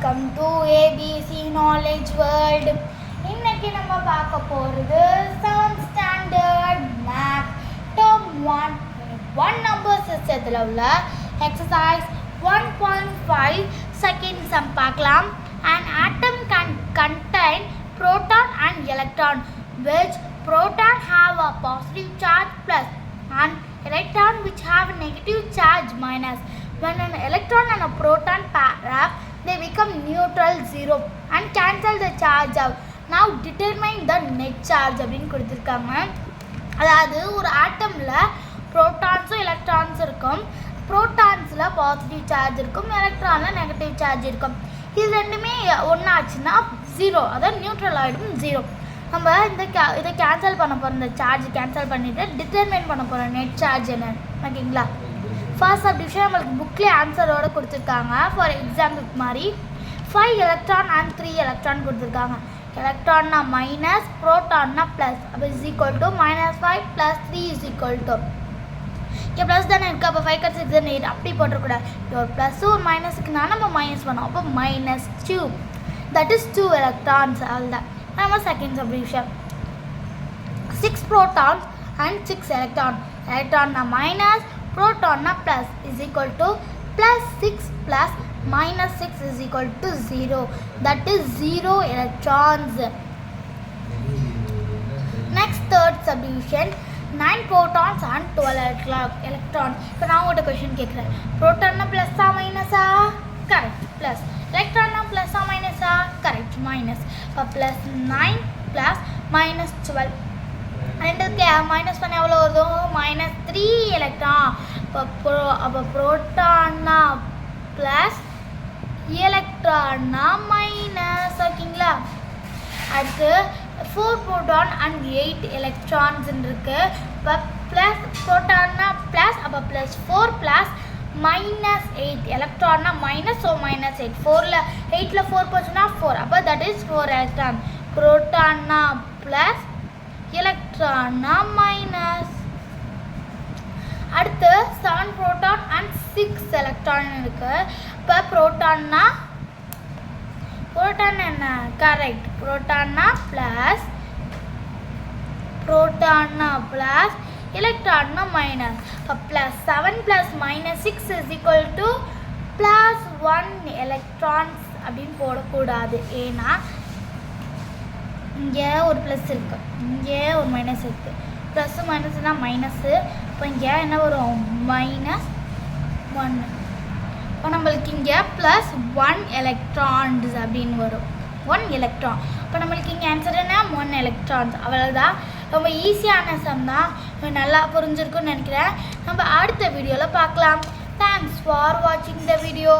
Welcome to ABC knowledge world. இன்னைக்கு நம்ம பார்க்க போகிறது 7th standard math term 1 number சிஸ்டத்தில் உள்ள எக்ஸசைஸ் 1.5 செகண்ட் சம் பார்க்கலாம். An atom can contain proton and electron, which proton have a positive charge plus and electron which have a negative charge minus. When an electron and a proton pair up, they become neutral 0 and cancel the charge out. Now determine the net charge அப்படின்னு கொடுத்துருக்காங்க. அதாவது ஒரு ஆட்டமில் ப்ரோட்டான்ஸும் எலக்ட்ரான்ஸும் இருக்கும். ப்ரோட்டான்ஸில் positive charge இருக்கும், எலக்ட்ரானில் negative charge இருக்கும். இது ரெண்டுமே ஒன்றாச்சுன்னா 0, அதாவது நியூட்ரல் ஆகிடும் 0. நம்ம இதை கேன்சல் பண்ண போகிறோம், இந்த சார்ஜ் கேன்சல் பண்ணிவிட்டு டிட்டர்மைன் பண்ண போகிறோம் நெட் சார்ஜ் என்ன. ஓகேங்களா? ஃபர்ஸ்ட் சப்டிவிஷன் நம்மளுக்கு புக்லேயே ஆன்சரோடு கொடுத்துருக்காங்க. ஃபார் எக்ஸாம்பிள் மாதிரி 5 எலக்ட்ரான் அண்ட் 3 எலக்ட்ரான் கொடுத்துருக்காங்க. எலக்ட்ரான்னா மைனஸ், ப்ரோட்டான்னா ப்ளஸ். அப்போ is equal to -5 + 3 is equal to இங்கே ப்ளஸ் தானே இருக்குது. அப்போ 5 × 6 8 அப்படி போட்டக்கூடாது. ஒரு ப்ளஸ் ஒரு மைனஸுக்குனா நம்ம மைனஸ் பண்ணோம். அப்போ -2 தட் இஸ் 2 எலக்ட்ரான்ஸ். அதுதான் நம்ம second subdivision. 6 protons and 6 electron. எலக்ட்ரான்னா minus, proton plus is equal to +6 plus -6 is equal to 0. That is 0 electrons. Next third subdivision, 9 protons and 12 electrons. இப்போ நான் உங்கள்கிட்ட கொஷின் கேட்குறேன், ப்ரோட்டான்னா ப்ளஸ்ஸா மைனஸா? Correct plus. எலக்ட்ரான்னா ப்ளஸ்ஸா மைனஸா? Correct minus. இப்போ +9 + -12 ரெண்டுக்கு மைனஸ் பண்ண எவ்வளோ வருதும்? -3 எலக்ட்ரான். அப்போ ப்ரோட்டான்னா ப்ளஸ், எலக்ட்ரான்னா மைனஸ். ஓகேங்களா? அடுத்து 4 ப்ரோட்டான் அண்ட் 8 எலக்ட்ரான்ஸ் இருக்கு. இப்போ ப்ளஸ் ப்ரோட்டான்னா ப்ளஸ், அப்போ +4 + -8 எலக்ட்ரான்னா மைனஸ். ஸோ -8. 8ல் 4 போச்சுன்னா 4. அப்போ தட் இஸ் 4 எலக்ட்ரான். ப்ரோட்டான்னா ப்ளஸ், எலக்ட்ரான்னா மைனஸ். அடுத்து 7 ப்ரோட்டான் அண்ட் 6 எலக்ட்ரான் இருக்கு. இப்போ ப்ரோட்டான் என்ன? கரெக்ட். ப்ரோட்டான்னா ப்ளஸ், எலக்ட்ரான்னா மைனஸ். இப்போ +7 + -6 இஸ் ஈக்குவல் டு +1 எலக்ட்ரான்ஸ் அப்படின்னு போடக்கூடாது. ஏன்னா இங்கே ஒரு ப்ளஸ் இருக்குது, இங்கே ஒரு மைனஸ் இருக்குது. ப்ளஸ்ஸு மைனஸ்னால் மைனஸு. இப்போ இங்கே என்ன வரும்? -1. இப்போ நம்மளுக்கு இங்கே +1 எலக்ட்ரான்ஸ் அப்படின்னு வரும். 1 எலக்ட்ரான். இப்போ நம்மளுக்கு இங்கே ஆன்சர் என்ன? 1 எலக்ட்ரான்ஸ். அவ்வளோதான். ரொம்ப ஈஸியான சம் தான். நல்லா புரிஞ்சிருக்குன்னு நினைக்கிறேன். நம்ம அடுத்த வீடியோவில் பார்க்கலாம். தேங்க்ஸ் ஃபார் வாட்சிங் த வீடியோ.